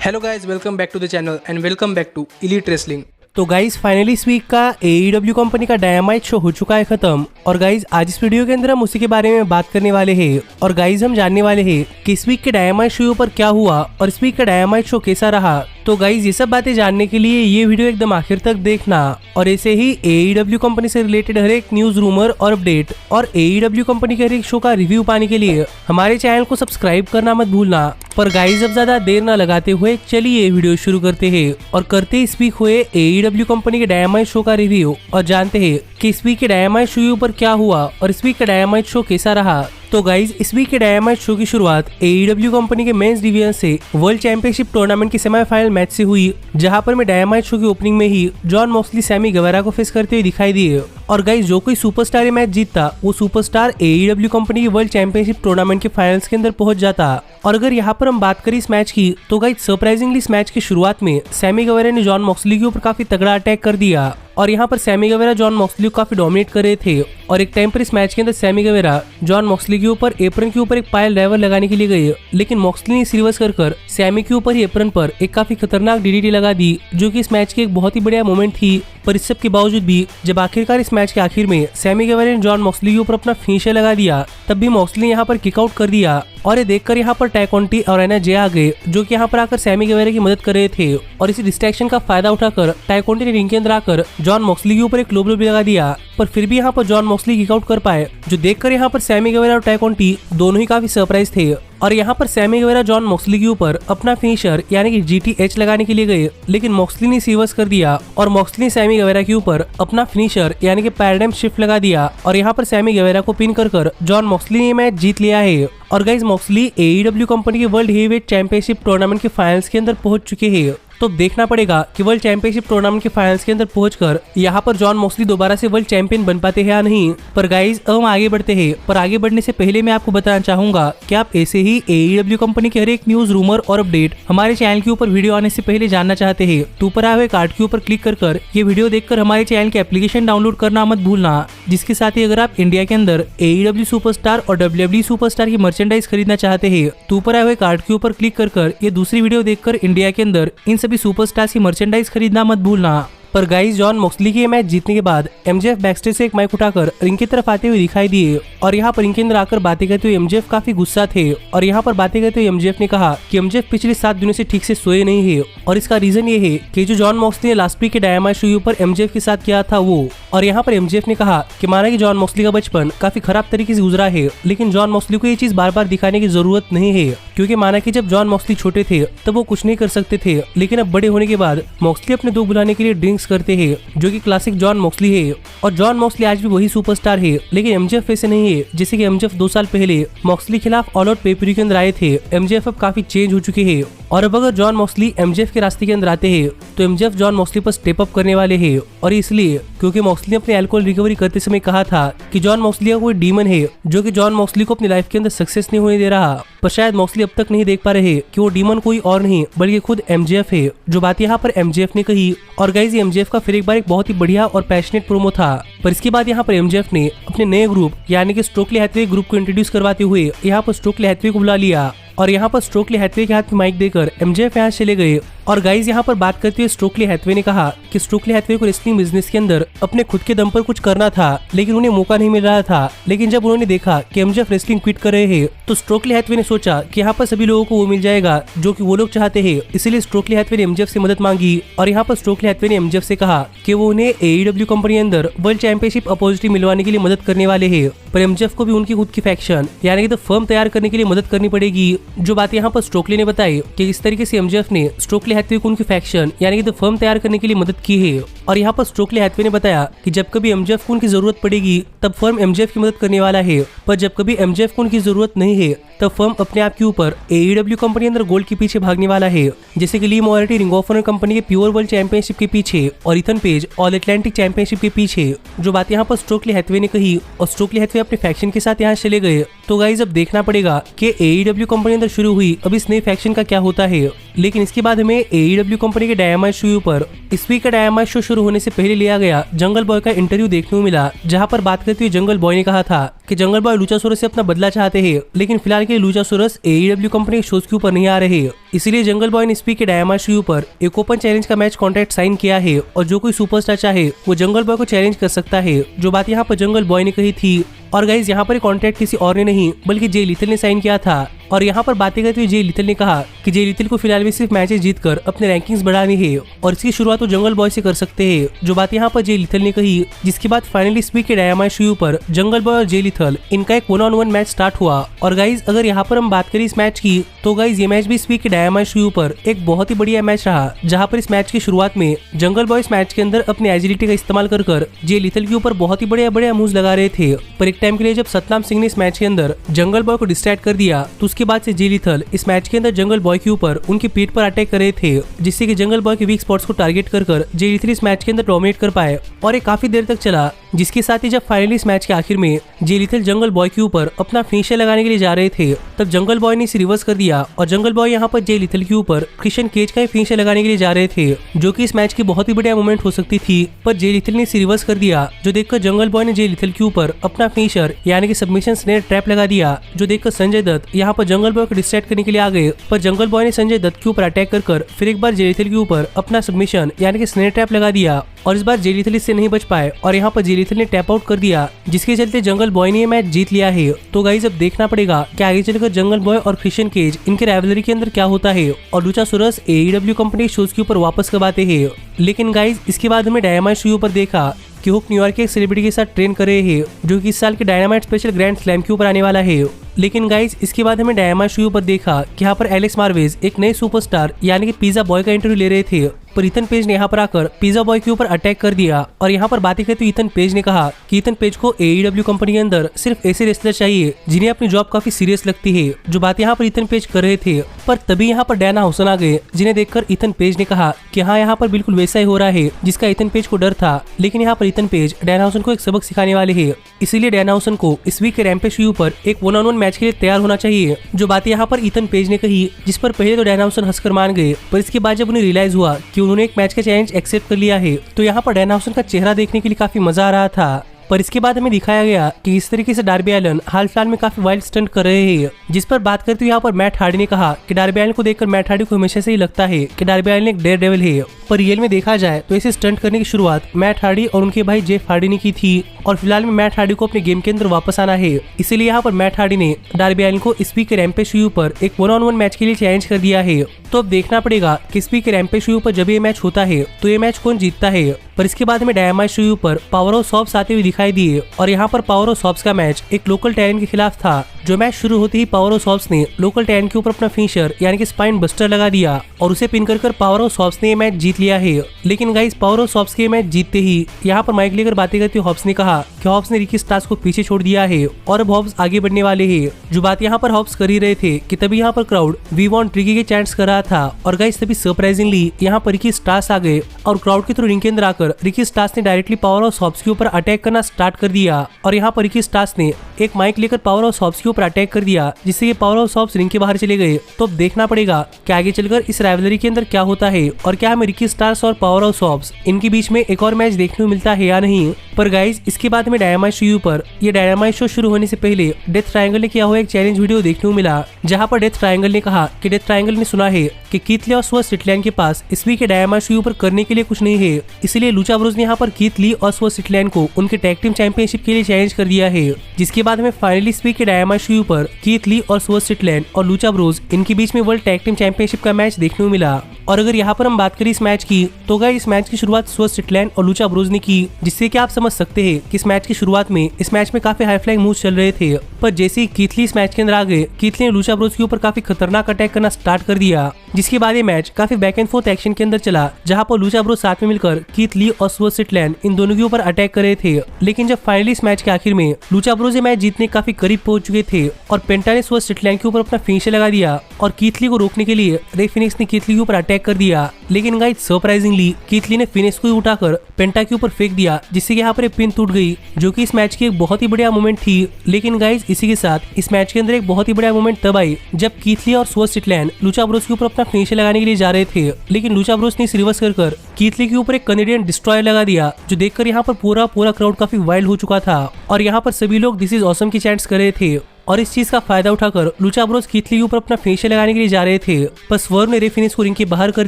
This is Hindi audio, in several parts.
Hello guys, welcome back to the channel and welcome back to elite wrestling. तो गाइज फाइनली इस वीक का AEW कंपनी का डायनामाइट शो हो चुका है खत्म। और गाइज आज इस वीडियो के अंदर हम उसी के बारे में बात करने वाले हैं। और गाइज हम जानने वाले हैं कि इस वीक के डायनामाइट शो पर क्या हुआ और इस वीक का डायनामाइट शो कैसा रहा। तो गाइज ये सब बातें जानने के लिए ये वीडियो एकदम आखिर तक देखना। और ऐसे ही AEW कंपनी से रिलेटेड हर एक न्यूज, रूमर और अपडेट और AEW कंपनी के हर एक शो का रिव्यू पाने के लिए हमारे चैनल को सब्सक्राइब करना मत भूलना। पर गाइज अब ज्यादा देर न लगाते हुए चलिए वीडियो शुरू करते हैं और करते इस वीक हुए AEW कंपनी के डायनामाइट शो का रिव्यू और जानते हैं कि इस वीक के डायनामाइट शो पर क्या हुआ और इस वीक का डायनामाइट शो कैसा रहा। तो गाइज इस वीक के डायनामाइट शो की शुरुआत AEW कंपनी के मेंस डिवीजन से वर्ल्ड चैंपियनशिप टूर्नामेंट की सेमीफाइनल मैच से हुई, जहां पर मैं डायनामाइट शो की ओपनिंग में ही जॉन मॉक्सली सैमी गवेरा को फेस करते हुए दिखाई दिए। और गाइज जो कोई सुपरस्टार ये मैच जीतता वो सुपरस्टार AEW कंपनी की वर्ल्ड चैंपियनशिप टूर्नामेंट के फाइनल्स के अंदर पहुंच जाता। और अगर यहाँ पर हम बात करें इस मैच की तो गाइज सरप्राइजिंगली इस मैच की शुरुआत में सैमी गवेरा ने जॉन मॉक्सली के ऊपर काफी तगड़ा अटैक कर दिया। और यहाँ पर सैमी गवेरा जॉन मॉक्सली को काफी डोमिनेट कर रहे थे। और एक टाइम पर इस मैच के अंदर सैमी गवेरा जॉन मॉक्सली के ऊपर एप्रन के ऊपर एक पायल ड्राइवर लगाने के लिए गए, लेकिन मॉक्सली ने रिवर्स कर सैमी के ऊपर ही एप्रन पर एक काफी खतरनाक DDT लगा दी, जो कि इस मैच की एक बहुत ही बढ़िया मोमेंट थी। पर इस सब के बावजूद भी जब आखिरकार इस मैच के आखिर में सैमी गवेरा ने जॉन मॉक्सली के ऊपर अपना फिनिशर लगा दिया, तब भी मॉक्सली ने यहाँ पर किकआउट कर दिया। और ये देखकर यहाँ पर टी कॉन्टी और एना जे आ गए, जो कि यहाँ पर आकर सैमी गवेरा की मदद कर रहे थे। और इसी डिस्ट्रैक्शन का फायदा उठाकर टी कॉन्टी ने रिंग के अंदर आकर जॉन मॉक्सली के ऊपर एक लो ब्लो भी लगा दिया, पर फिर भी यहाँ पर जॉन मॉक्सली किकआउट कर पाए, जो देखकर यहाँ पर सैमी गवेरा और टी कॉन्टी दोनों ही काफी सरप्राइज थे। और यहाँ पर सैमी गवेरा जॉन मॉक्सली के ऊपर अपना फिनिशर यानी कि GTH लगाने के लिए गए, लेकिन मॉक्सली ने रिवर्स कर दिया और मॉक्सली ने सैमी गवेरा के ऊपर अपना फिनिशर यानी कि पैराडाइम शिफ्ट लगा दिया। और यहाँ पर सैमी गवेरा को पिन कर जॉन मॉक्सली ने मैच जीत लिया है। और गाइज मॉक्सली AEW कंपनी के वर्ल्ड हेवीवेट चैंपियनशिप टूर्नामेंट के फाइनल्स के अंदर पहुंच चुके हैं। तो देखना पड़ेगा कि वर्ल्ड चैंपियनशिप टूर्नामेंट के फाइनल्स के अंदर पहुंचकर यहाँ पर जॉन मॉक्सली दोबारा से वर्ल्ड चैंपियन बन पाते हैं या नहीं। पर गाइज अब हम आगे बढ़ते हैं, पर आगे बढ़ने से पहले मैं आपको बताना चाहूंगा कि आप ऐसे ही AEW कंपनी के हर एक न्यूज, रूमर और अपडेट हमारे चैनल के ऊपर वीडियो आने से पहले जानना चाहते हैं तो ऊपर आए हुए कार्ड के ऊपर क्लिक कर ये वीडियो देखकर हमारे चैनल के एप्लीकेशन डाउनलोड करना मत भूलना। जिसके साथ ही अगर आप इंडिया के अंदर AEW सुपरस्टार और WWE सुपरस्टार की मर्चेंडाइज खरीदना चाहते हैं तो ऊपर आए हुए कार्ड के ऊपर क्लिक कर ये दूसरी वीडियो देखकर इंडिया के अंदर इन सभी सुपरस्टार की मर्चेंडाइज खरीदना मत भूलना। पर गाइस जॉन मॉक्सली के मैच जीतने के बाद MJF बैकस्टेज से एक माइक उठाकर रिंग की तरफ आते हुए दिखाई दिए। और यहाँ पर रिंग के अंदर आकर बातें करते हुए MJF काफी गुस्सा थे। और यहाँ पर बातें करते हुए MJF ने कहा कि MJF पिछले 7 दिनों से ठीक से सोए नहीं है, और इसका रीजन ये है कि जो जॉन मॉक्सली ने लास्ट वीक के डायनामाइट शो पर MJF के साथ किया था वो। और यहाँ पर MJF ने कहा कि माना कि जॉन मॉक्सली का बचपन काफी खराब तरीके से गुजरा है, लेकिन जॉन मॉक्सली को ये चीज बार बार दिखाने की जरूरत नहीं है, क्योंकि माना कि जब जॉन मॉक्सली छोटे थे तब वो कुछ नहीं कर सकते थे, लेकिन अब बड़े होने के बाद मॉक्सली अपने दुख बुलाने के लिए ड्रिंक्स करते हैं, जो कि क्लासिक जॉन मॉक्सली है। और जॉन मॉक्सली आज भी वही सुपरस्टार है, लेकिन MJF ऐसे नहीं है जैसे कि MJF 2 साल पहले मॉक्सली खिलाफ ऑल आउट पेपरी के अंदर आए थे। MJF अब काफी चेंज हो चुके हैं। और अब अगर जॉन मॉक्सली MJF के रास्ते के अंदर आते हैं तो MJF जॉन मॉक्सली पर स्टेप अप करने वाले हैं। और इसलिए क्योंकि मॉक्सली ने अपने अल्कोहल रिकवरी करते समय कहा था कि जॉन मॉक्सली का कोई डीमन है जो कि जॉन मॉक्सली को अपनी लाइफ के अंदर सक्सेस नहीं होने दे रहा। पर शायद मॉक्सली अब तक नहीं देख पा रहे कि वो डीमन कोई और नहीं बल्कि खुद MJF है, जो बात यहाँ पर MJF ने कही। और गाइस MJF का फिर एक बार एक बहुत ही बढ़िया और पैशनेट प्रोमो था। पर इसके बाद यहाँ पर MJF ने अपने नए ग्रुप यानी कि स्टोकली हैथवे ग्रुप को इंट्रोड्यूस करवाते हुए यहाँ पर स्टोकली हैथवे को बुला लिया। और यहाँ पर स्टोकली हैथवे के हाथ में माइक देकर MJF यहाँ चले गए। और गाइज यहाँ पर बात करते हुए स्टोकली हैथवे ने कहा कि स्टोकली हैथवे को रेसलिंग बिजनेस के अंदर अपने खुद के दम पर कुछ करना था, लेकिन उन्हें मौका नहीं मिल रहा था। लेकिन जब उन्होंने देखा कि MJF रेसलिंग क्विट कर रहे हैं तो स्टोकली हैथवे ने सोचा कि यहाँ पर सभी लोगों को वो मिल जाएगा जो कि वो लोग चाहते हैं। इसीलिए स्टोकली हैथवे ने MJF से मदद मांगी। और यहाँ पर स्टोकली हैथवे ने MJF से कहा कि वो उन्हें AEW कंपनी अंदर वर्ल्ड चैंपियनशिप अपॉर्चुनिटी मिलवाने के लिए मदद करने वाले है। पर MJF को भी उनकी खुद की फैक्शन यानी कि द फर्म तैयार करने के लिए मदद करनी पड़ेगी। जो बात यहाँ पर स्टोकली ने बताई कि इस तरीके से MJF ने स्टोकली हैथवे को उनकी फैक्शन यानी कि द फर्म तैयार करने के लिए मदद की है। और यहाँ पर स्टोकली हैथवे ने बताया कि जब कभी MJF को उनकी जरूरत पड़ेगी तब फर्म MJF की मदद करने वाला है, पर जब कभी MJF को उनकी जरूरत नहीं है तब फर्म अपने आप के ऊपर AEW कंपनी अंदर गोल्ड के पीछे भागने वाला है, जैसे कि ली मोराटी रिंग ऑफ ऑनर कंपनी के प्योर वर्ल्ड चैंपियनशिप के पीछे और Ethan page all Atlantic championship के पीछे। जो बात यहाँ पर स्टोकली हैथवे ने कही और स्टोकली हैथवे अपने फैक्शन के साथ यहाँ चले गए। तो गाइज अब देखना पड़ेगा कि AEW कंपनी अंदर शुरू हुई अब इस नए फैक्शन का क्या होता है। लेकिन इसके बाद हमें AEW कंपनी के डायनामाइट शो पर इस वीक का डायनामाइट शो शुरू होने से पहले लिया गया जंगल बॉय का इंटरव्यू देखने को मिला, जहां पर बात करते हुए जंगल बॉय ने कहा था कि जंगल बॉय लुचासोरस से अपना बदला चाहते हैं, लेकिन फिलहाल के लुचासोरस AEW कंपनी के शोज के ऊपर नहीं आ रहे, इसलिए जंगल बॉय ने स्पीक के डायनामाइट शो पर एक ओपन चैलेंज का मैच कॉन्ट्रैक्ट साइन किया है और जो कोई सुपरस्टार चाहे वो जंगल बॉय को चैलेंज कर सकता है। जो बात यहाँ पर जंगल बॉय ने कही थी। और गाइज यहाँ पर कॉन्ट्रैक्ट किसी और ने नहीं बल्कि जे लिथल ने साइन किया था। और यहाँ पर बातें करते हुए जे लिथल ने कहा कि जे लिथल को फिलहाल भी सिर्फ मैचेस जीतकर अपने रैंकिंग्स बढ़ानी है और इसकी शुरुआत वो जंगल बॉय से कर सकते हैं। जो बात यहाँ पर जे लिथल ने कही, जिसके बाद फाइनली स्पीक के डायनामाइट शो पर जंगल बॉय और जे लिथल इनका एक 1-on-1 मैच स्टार्ट हुआ। और गाइज अगर यहाँ पर हम बात करें इस मैच की, तो गाइज ये मैच भी स्पीक के डायनामाइट शो पर एक बहुत ही बढ़िया मैच रहा, जहाँ पर इस मैच की शुरुआत में जंगल बॉय इस मैच के अंदर अपनी एजिलिटी का इस्तेमाल कर जे लिथल के ऊपर बहुत ही बढ़िया मूव्स लगा रहे थे। पर एक टाइम के लिए जब सतनाम सिंह ने इस मैच के अंदर जंगल बॉय को डिस्ट्रैक्ट कर दिया, तो उसके बाद से जे लिथल इस मैच के अंदर जंगल बॉय के ऊपर उनकी पीठ पर अटैक कर रहे थे, जिससे कि जंगल बॉय के वीक स्पॉट्स को टारगेट कर जे लिथल इस मैच के अंदर डोमिनेट कर पाए। और ये काफी देर तक चला, जिसके साथ ही जब फाइनली इस मैच के आखिर में जे लिथल जंगल बॉय के ऊपर अपना फिनिशर लगाने के लिए जा रहे थे, तब जंगल बॉय ने इसे रिवर्स कर दिया और जंगल बॉय यहाँ पर जे लिथल के ऊपर क्रिश्चियन केज का फिनिशर लगाने के लिए जा रहे थे, जो कि इस मैच की बहुत ही बढ़िया मोमेंट हो सकती थी। पर जे लिथल ने इसे रिवर्स कर दिया, जो देखकर जंगल बॉय ने जे लिथल के ऊपर अपना फिनिशर यानी कि सबमिशन स्नेयर ट्रैप लगा दिया, जो देखकर संजय दत्त यहाँ पर जंगल बॉय को डिस्ट्रैक्ट करने के लिए आ गए। पर जंगल बॉय ने संजय दत्त के ऊपर अटैक कर फिर एक बार जे लिथल के ऊपर अपना सबमिशन यानी कि स्नेयर ट्रैप लगा दिया और इस बार जे लिथल इससे नहीं बच पाए और यहाँ पर जे लिथल ने टैप आउट कर दिया, जिसके चलते जंगल बॉय ने ये मैच जीत लिया है। तो गाइस अब देखना पड़ेगा कि आगे चलकर जंगल बॉय और क्रिश्चियन केज इनके राइवलरी के अंदर क्या होता है और लुचासोरस AEW कंपनी शोज के ऊपर वापस कब आते हैं। लेकिन गाइस इसके बाद हमें डायनामाइट शो पर देखा कि हुक न्यूयॉर्क के एक सेलिब्रिटी के साथ ट्रेन कर रहे हैं, जो कि इस साल के डायनामाइट स्पेशल ग्रैंड स्लैम के ऊपर आने वाला है। लेकिन गाइस इसके बाद हमें डायनामाइट शो पर देखा कि यहाँ पर एलेक्स मार्वेज एक नए सुपरस्टार यानी कि पिज्जा बॉय का इंटरव्यू ले रहे थे, पर ईथन पेज ने यहाँ पर आकर पिज्जा बॉय के ऊपर अटैक कर दिया। और यहाँ पर बातें करते ईथन पेज ने कहा कि ईथन पेज को AEW कंपनी के अंदर सिर्फ ऐसे रेसलर चाहिए जिन्हें अपनी जॉब काफी सीरियस लगती है। जो बात यहाँ पर ईथन पेज कर रहे थे, पर तभी यहाँ पर डैना हौसन आ गए, जिन्हें देखकर ईथन पेज ने कहा कि हाँ यहाँ पर बिल्कुल वैसा ही हो रहा है जिसका ईथन पेज को डर था। लेकिन यहाँ पर ईथन पेज डैना हौसन को एक सबक सिखाने वाले हैं, इसीलिए डैना हौसन को इस वीक के रैम्पेज शो पर एक 1-on-1 मैच के लिए तैयार होना चाहिए। जो बात यहाँ पर ईथन पेज ने कही, जिस पर पहले तो डैना हौसन हंसकर मान गए, पर इसके बाद जब उन्हें रियलाइज हुआ कि उन्होंने एक मैच का चैलेंज एक्सेप्ट कर लिया है, तो यहाँ पर डैना हौसन का चेहरा देखने के लिए काफी मजा आ रहा था। पर इसके बाद हमें दिखाया गया कि इस तरीके से डार्बी एलन हाल फिलहाल में काफी वाइल्ड स्टंट कर रहे हैं, जिस पर बात करते हुए यहाँ पर मैट हार्डी ने कहा कि डार्बी एलन को देखकर मैट हार्डी को हमेशा से ही लगता है कि डार्बी एलन एक डेयर डेविल है। पर रियल में देखा जाए तो ऐसे स्टंट करने की शुरुआत मैट हार्डी और उनके भाई जेफ हार्डी ने की थी, और फिलहाल में मैट हार्डी को अपने गेम के अंदर वापस आना है, इसीलिए यहाँ पर मैट हार्डी ने डार्बी एलन को इस वीक के रैम्पेज शो पर एक 1-on-1 मैच के लिए चैलेंज कर दिया है। तो अब देखना पड़ेगा कि इस वीक के रैम्पेज शो पर जब ये मैच होता है तो ये मैच कौन जीतता है। पर इसके बाद हमें डायनामाइट शो पर पावर ऑफ सॉप्स आते हुए दिखाई दिए, और यहाँ पर पावर ऑफ सॉप्स का मैच एक लोकल टैलेंट के खिलाफ था। जो मैच शुरू होते ही पावर ऑफ सॉप्स ने लोकल टैलेंट के ऊपर अपना फिनिशर यानी कि स्पाइन बस्टर लगा दिया और उसे पिन कर पावर ऑफ सॉप्स ने ये मैच जीत लिया है। लेकिन गाइस पावर ऑफ सॉप्स के मैच जीतते ही यहाँ पर माइक लेकर बातें करते हुए हॉब्स ने कहा कि हॉब्स ने रिकी स्टार्स को पीछे छोड़ दिया है और अब हॉब्स आगे बढ़ने वाले हैं। जो बात यहाँ पर हॉब्स कर ही रहे थे कि तभी यहाँ पर क्राउड वी वांट रिकी के चैंट्स कर रहा था, और गाइस तभी सरप्राइजिंगली यहाँ पर रिकी स्टार्स आ गए और क्राउड के थ्रू रिंग के अंदर आकर रिकी स्टार्स ने डायरेक्टली पावर ऑफ सॉप्स के ऊपर अटैक करना स्टार्ट कर दिया। और यहाँ पर रिकी स्टार्स ने एक माइक लेकर पावर ऑफ सॉप्स के ऊपर अटैक कर दिया, जिससे ये पावर ऑफ सॉप्स रिंग के बाहर चले गए। तो अब देखना पड़ेगा कि आगे चलकर इस राइवलरी के अंदर क्या होता है और क्या हमें रिकी स्टार्स और पावर ऑफ सॉप्स इनके बीच में एक और मैच देखने को मिलता है या नहीं। पर गाइज इसके बाद हमें डायनामाइट शो पर ये डायनामाइट शो शुरू होने से पहले डेथ ट्रायंगल ने किया हुआ एक चैलेंज वीडियो देखने को मिला, जहां पर डेथ ट्रायंगल ने कहा कि डेथ ट्रायंगल ने सुना है कि कीथ ली और स्वर्स सिटलैंड के पास इस वीक के डायनामाइट शो पर करने के लिए कुछ नहीं है, इसलिए लूचा ब्रोज ने यहाँ पर कीथ ली और स्वर्स सिटलैंड को उनके टैग टीम चैंपियनशिप के लिए चैलेंज कर दिया है। जिसके बाद हमें फाइनली इस वीक के डायनामाइट शो पर कीथ ली और स्वर्स सिटलैंड और लूचा ब्रोज इनके बीच में वर्ल्ड टैग टीम चैंपियनशिप का मैच देखने को मिला। और अगर यहाँ पर हम बात करें इस मैच की, तो गाइस इस मैच की शुरुआत स्वर्स सिटलैंड और लूचा ब्रोज ने की, जिससे कि आप समझ सकते हैं कि इस मैच की शुरुआत में इस मैच में काफी हाई फ्लाइंग मूव्स चल रहे थे। पर जैसे ही कीथ ली इस मैच के अंदर आ गए, कीथ ली ने लूचा ब्रोज के ऊपर काफी खतरनाक अटैक करना स्टार्ट कर दिया, जिसके बाद ये मैच काफी बैक एंड फोर्थ एक्शन के अंदर चला, जहां पर लूचा ब्रोज साथ में मिलकर कीथ ली और स्वर्स सिटलैंड इन दोनों के ऊपर अटैक कर रहे थे। लेकिन जब फाइनली इस मैच के आखिर में लूचा ब्रोज ये मैच जीतने काफी करीब पहुंच चुके थे और पेंटा ने स्वर्स सिटलैंड के ऊपर अपना फिनिशर लगा दिया, और कीथ ली को रोकने के लिए रे फिनिक्स ने कीथ ली के ऊपर अटैक कर दिया। लेकिन गाइस सरप्राइजिंगली कीथ ली ने फिनिक्स को उठाकर पेंटा के ऊपर फेंक दिया, जिससे यहाँ पर एक पिन टूट गई, जो कि इस मैच की एक बहुत ही बढ़िया मोमेंट थी। लेकिन गाइस इसी के साथ इस मैच के अंदर एक बहुत ही बढ़िया मोमेंट तब आई जब कीथ ली और स्वर्स सिटलैंड लूचा ब्रोज के ऊपर अपना अपना फिनिशर लगाने के लिए जा रहे थे, लेकिन लूचा ब्रोस ने रिवर्स कर कीथ ली के ऊपर एक कनेडियन डिस्ट्रॉयर लगा दिया, जो देखकर यहाँ पर पूरा क्राउड काफी वाइल्ड हो चुका था और यहाँ पर सभी लोग दिस इज ऑसम की चैंट्स कर रहे थे। और इस चीज का फायदा उठाकर लूचा ब्रोस कीथ ली के ऊपर अपना फिनिशर लगाने के लिए जा रहे थे, पर स्वर्व ने रेफिनिश को रिंग के बाहर कर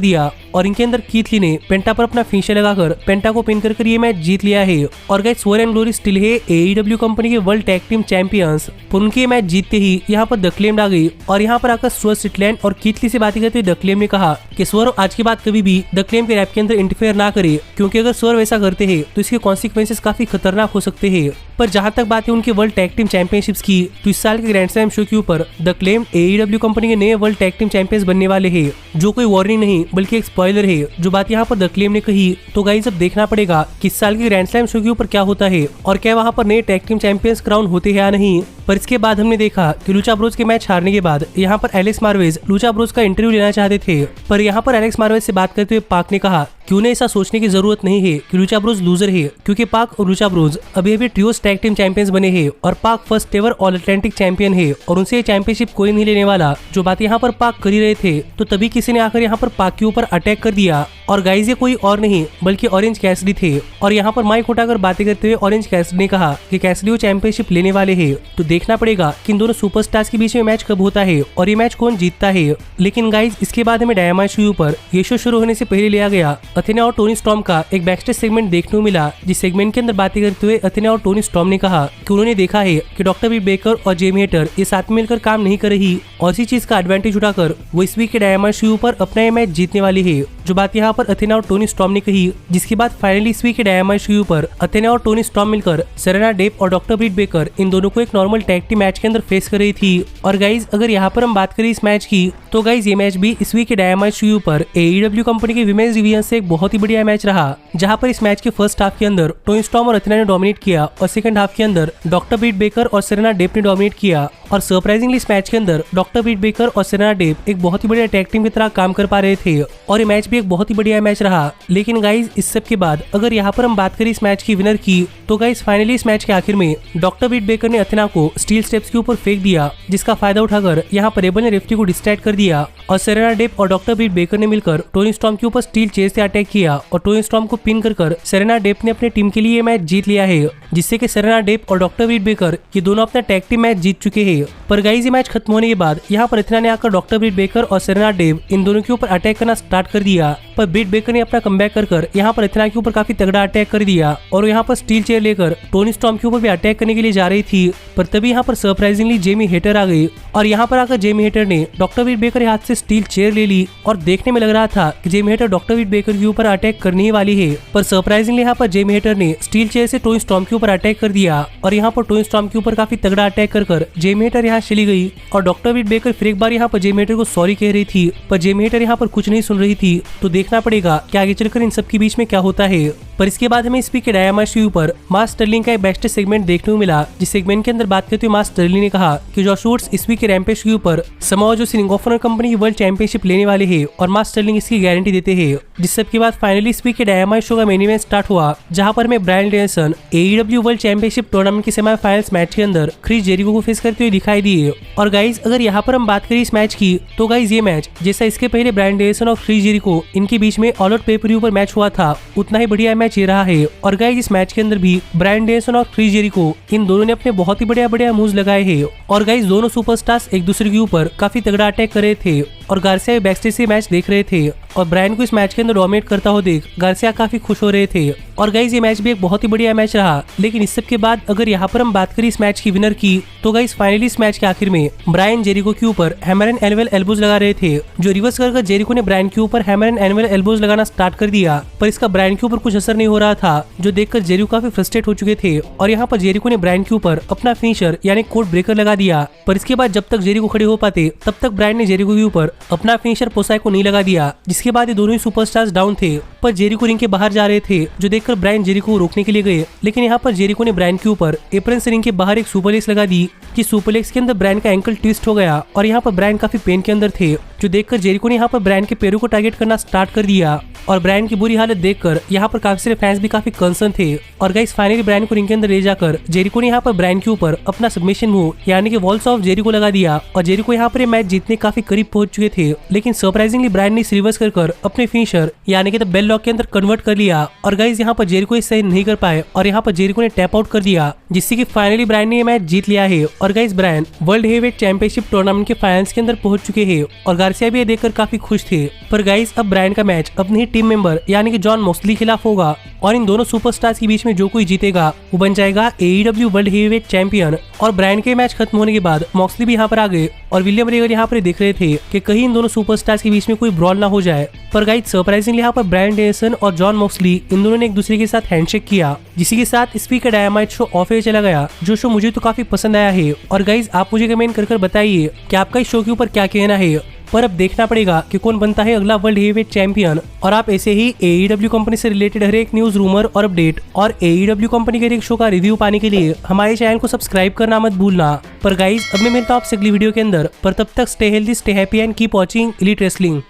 दिया और इनके अंदर कीथ ली ने पेंटा पर अपना फिनिशर लगाकर पेंटा को पिन कर ये मैच जीत लिया है। और guys swerve and glory still है AEW कंपनी के वर्ल्ड टैग टीम चैंपियंस। पर उनके ये मैच जीतते ही यहाँ पर द क्लेम्ड आ गई और यहाँ पर आकर स्वर्व स्ट्रिकलैंड और कीथ ली से बातें करते हुए द क्लेम ने कहा कि स्वर्व आज के बाद कभी भी द क्लेम के रैप के अंदर इंटरफेयर ना करे, क्योंकि अगर स्वर्व ऐसा करते हैं तो इसके कॉन्सिक्वेंसेस काफी खतरनाक हो सकते हैं। पर जहां तक बात है उनके वर्ल्ड टैग टीम चैंपियनशिप्स की, तो इस साल के ग्रैंड स्लैम शो के ऊपर द क्लेम AEW कंपनी के नए वर्ल्ड टैग टीम चैंपियंस बनने वाले हैं, जो कोई वार्निंग नहीं बल्कि एक स्पॉइलर है जो बात यहाँ पर द क्लेम ने कही। तो गाइस अब देखना पड़ेगा कि इस साल के ग्रैंड स्लैम शो के ऊपर क्या होता है और क्या वहाँ पर नए टैग टीम चैंपियंस क्राउन होते हैं या नहीं। पर इसके बाद हमने देखा कि लूचा ब्रोस के मैच हारने के बाद यहाँ पर एलेक्स मार्वेज लूचा ब्रोस का इंटरव्यू लेना चाहते थे, पर यहाँ पर एलेक्स मार्वेज से बात करते हुए पाक ने कहा कि उन्हें ऐसा सोचने की जरूरत नहीं है कि लूचा ब्रोस लूजर है, क्योंकि पाक और लूचा ब्रोस अभी ट्रियोस टैग टीम चैंपियंस बने हैं और पाक first ever all Atlantic champion है और उनसे चैंपियनशिप कोई नहीं लेने वाला। जो बात यहाँ पर पाक कर ही रहे थे, तो तभी किसी ने आकर यहाँ पर पाक के ऊपर अटैक कर दिया और गाइस ये कोई और नहीं बल्कि ऑरेंज कैसिडी थे। और यहाँ पर माइक उठाकर बातें करते हुए ऑरेंज कैसिडी ने कहा कि कैसिडी वो चैंपियनशिप लेने वाले हैं। तो देखना पड़ेगा कि इन दोनों सुपरस्टार्स के बीच में मैच कब होता है और ये मैच कौन जीतता है। लेकिन गाइस इसके बाद हमें डायनामाइट शो पर ये शो शुरू होने से पहले लिया गया अथेना और टोनी स्टॉर्म का एक बैकस्टेज सेगमेंट देखने को मिला, जिस सेगमेंट के अंदर बातें करते हुए अथेना और टोनी स्टॉर्म ने कहा कि उन्होंने देखा है कि डॉक्टर ब्रिट बेकर और जेमी हेटर ये साथ में मिलकर काम नहीं कर रही और इसी चीज का एडवांटेज उठाकर वो इस वीक के डायनामाइट शो पर अपना ये मैच जीतने वाली है। जो बात यहाँ पर अथेना और टोनी स्टॉर्म ने कही, जिसके बाद फाइनली इस वीक के डायनामाइट शो पर अथेना और टोनी स्टॉर्म मिलकर सेरेना डेप और डॉक्टर ब्रिट बेकर इन दोनों को एक नॉर्मल टैग टीम मैच के अंदर फेस कर रही थी। और गाइज अगर यहाँ पर हम बात करें इस मैच की, तो गाइज ये मैच भी इस वीक के डायनामाइट शो पर AEW कंपनी के विमेंस डिवीजन से एक बहुत ही बढ़िया मैच रहा, जहाँ पर इस मैच के फर्स्ट हाफ के अंदर टोनी स्टॉर्म और अथेना ने डोमिनेट किया और सेकंड हाफ के अंदर डॉक्टर ब्रिट बेकर और सेरेना डेप ने डोमिनेट किया। और सरप्राइजिंगली इस मैच के अंदर डॉक्टर ब्रिट बेकर और सेरेना डेप एक बहुत ही बढ़िया टैग टीम की तरह काम कर पा रहे थे और ये मैच भी एक बहुत ही बढ़िया मैच रहा। लेकिन गाइज इस सब के बाद अगर यहाँ पर हम बात करें इस मैच की विनर की, तो गाइज फाइनली इस मैच के आखिर में डॉक्टर ब्रिट बेकर ने अथेना को स्टील स्टेप्स के ऊपर फेंक दिया, जिसका फायदा उठाकर यहाँ पर रेबल ने रेफरी को डिस्ट्रैक्ट कर दिया और सेरेना डेप और डॉक्टर ब्रिट बेकर ने मिलकर टोनी स्टॉर्म के ऊपर स्टील चेयर से अटैक किया और टोनी स्टॉर्म को पिन कर सेरेना डेप ने अपनी टीम के लिए मैच जीत लिया है, जिससे कि सेरेना डेप और डॉक्टर ब्रिट बेकर ये दोनों अपना टैग टीम मैच जीत चुके हैं। पर गाइज ये मैच खत्म होने के बाद यहाँ पर अथेना ने आकर डॉक्टर ब्रिट बेकर और सेरेना डेप इन दोनों के ऊपर अटैक करना स्टार्ट कर दिया, पर ब्रिट बेकर ने अपना कमबैक कर यहाँ पर अथेना के ऊपर काफी तगड़ा अटैक कर दिया और यहाँ पर स्टील चेयर लेकर टोनी स्टॉर्म के ऊपर भी अटैक करने के लिए जा रही थी। पर तभी यहाँ पर सरप्राइजिंगली जेमी हेटर आ गई और यहाँ पर आकर जेमी हेटर ने डॉक्टर ब्रिट बेकर के हाथ से स्टील चेयर ले ली और देखने में लग रहा था कि जेमी हेटर डॉक्टर ब्रिट बेकर के ऊपर अटैक करने ही वाली है, पर सरप्राइजिंगली यहाँ पर जेमी हेटर ने स्टील चेयर से टोनी स्टॉर्म के ऊपर अटैक कर दिया और यहाँ पर टोनी स्टॉर्म के ऊपर काफी तगड़ा अटैक कर जेमी हेटर यहाँ चली गई और डॉक्टर ब्रिट बेकर फिर एक बार यहाँ पर जेमी हेटर को सॉरी कह रही थी, पर जेमी हेटर यहाँ पर कुछ नहीं सुन रही थी। तो देखना पड़ेगा कि आगे चलकर इन सब के बीच में क्या होता है। पर इसके बाद हमें इस वीक के डायनामाइट शो पर मार्क स्टर्लिंग का एक बैकस्टेज सेगमेंट देखने को मिला, जिस सेगमेंट के अंदर बात करते हुए मार्क स्टर्लिंग ने कहा कि जॉश वुड्स इस वीक के रैम्पेज शो पर समाओ जो रिंग ऑफ ऑनर कंपनी की वर्ल्ड चैंपियनशिप लेने वाले हैं और मार्क स्टर्लिंग इसकी गारंटी देते हैं। जिस सब के बाद फाइनली इस वीक के डायनामाइट शो का मेन इवेंट स्टार्ट हुआ, जहां पर हमें Bryan Danielson AEW world championship tournament के सेमीफाइनल्स मैच के अंदर क्रिस जेरिको को फेस करते हुए दिखाई दिए। और गाइज अगर यहाँ पर हम बात करें इस मैच की, तो गाइज ये मैच जैसा इसके पहले ब्रायन डेनियल्सन और क्रिस जेरिको इनके बीच में ऑल आउट पे-पर-व्यू पर मैच हुआ था, उतना ही बढ़िया मैच ये रहा है। और गाइज इस मैच के अंदर भी ब्रायन डेनियल्सन और क्रिस जेरिको इन दोनों ने अपने बहुत ही बढ़िया मूव्स लगाए हैं और गाइज दोनों सुपरस्टार्स एक दूसरे के ऊपर काफी तगड़ा अटैक कर रहे थे और गार्सिया बैकस्टेज से मैच देख रहे थे और ब्रायन को इस मैच के अंदर डोमिनेट करता हुआ देख गार्सिया काफी खुश हो रहे थे। और गाइज ये मैच भी एक बहुत ही बढ़िया मैच रहा। लेकिन इस सब के बाद अगर यहाँ पर हम बात करें इस मैच की विनर की, तो गाइज फाइनली इस मैच के आखिर में ब्रायन जेरिको के ऊपर हैमर एंड एनिमल एल्बोज लगा रहे थे, जो रिवर्स कर जेरिको ने ब्रायन के ऊपर हैमर एंड एनिमल एल्बोज लगाना स्टार्ट कर दिया, पर इसका ब्रायन के ऊपर कुछ असर नहीं हो रहा था, जो देखकर जेरिको काफी फ्रस्ट्रेट हो चुके थे। और यहाँ पर जेरिको ने ब्रायन के ऊपर अपना फिनिशर यानी कोड ब्रेकर लगा दिया, पर इसके बाद जब तक जेरिको खड़े हो पाते तब तक ब्रायन ने जेरिको के ऊपर अपना फिनिशर पोसाई को नहीं लगा दिया, जिसके बाद ये दोनों ही सुपरस्टार्स डाउन थे। पर जेरिको रिंग के बाहर जा रहे थे, जो देखकर ब्रायन जेरिको को रोकने के लिए गए, लेकिन यहाँ पर जेरिको ने ब्रायन के ऊपर एप्रन से रिंग के बाहर एक सुपरलेक्स लगा दी, कि सुपरलेक्स के अंदर ब्रायन का एंकल ट्विस्ट हो गया और यहाँ पर ब्रायन काफी पेन के अंदर थे, जो देखकर जेरिको ने यहाँ पर ब्रायन के पैरों को टारगेट करना स्टार्ट कर दिया। और ब्रायन की बुरी हालत देखकर यहाँ पर काफी सारे फैंस भी काफी कंसर्न थे। और गाइस फाइनली ब्रायन को रिंग के अंदर ले जाकर जेरिको ने यहाँ पर ब्रायन के ऊपर अपना सबमिशन मूव यानी कि वॉल्स ऑफ जेरिको लगा दिया और जेरिको यहाँ पर मैच जीतने काफी करीब पहुंच चुके चुके थे, लेकिन सरप्राइजिंगली ब्रायन ने रिवर्स कर अपने फिनिशर यानी कि द बेल लॉक के अंदर कन्वर्ट कर लिया और गाइज यहाँ पर जेरिको इस सही नहीं कर पाए और यहाँ पर जेरिको ने टैप आउट कर दिया, जिससे कि फाइनली ब्रायन ने ये मैच जीत लिया है। और guys Bryan world heavyweight championship tournament के फाइनल्स के अंदर पहुंच चुके हैं और गार्सिया भी ये देखकर काफी खुश थे। पर गाइज अब ब्रायन का मैच अपने ही टीम मेंबर यानी कि जॉन मॉक्सली खिलाफ होगा और इन दोनों सुपरस्टार्स के बीच में जो कोई जीतेगा वो बन जाएगा AEW वर्ल्ड हेवीवेट चैंपियन। और ब्रायन के मैच खत्म होने के बाद मॉक्सली भी यहाँ पर आ गए और विलियम रेगर यहाँ पर देख रहे थे कि कहीं इन दोनों सुपरस्टार्स के बीच में कोई ब्रॉल ना हो जाए। पर गाइज सरप्राइजिंगली यहाँ पर ब्रायन डेनिसन और जॉन मॉक्सली इन दोनों ने एक दूसरे के साथ हैंडशेक किया, जिसी के साथ इस वीक का डायनामाइट शो ऑफ एयर चला गया, जो शो मुझे तो काफी पसंद आया है। और गाइज आप मुझे कमेंट कर बताइए कि आपका इस शो के ऊपर क्या कहना है। पर अब देखना पड़ेगा कि कौन बनता है अगला वर्ल्ड हेवीवेट चैंपियन। और आप ऐसे ही AEW कंपनी से रिलेटेड हर एक न्यूज, रूमर और अपडेट और AEW कंपनी के हर एक शो का रिव्यू पाने के लिए हमारे चैनल को सब्सक्राइब करना मत भूलना। पर गाइज अब मैं मिलता हूँ आपसे अगली वीडियो के अंदर, पर तब तक stay healthy, stay happy and keep watching elite wrestling.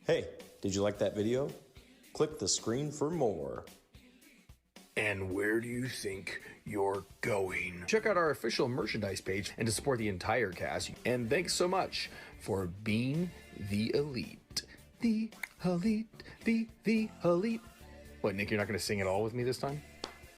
Hey, did you like that video? Click the screen for more. And where do you think you're going? Check out our official merchandise page and to support the entire cast. And thanks so much for being the elite. The elite, the elite. What, Nick, you're not going to sing it all with me this time?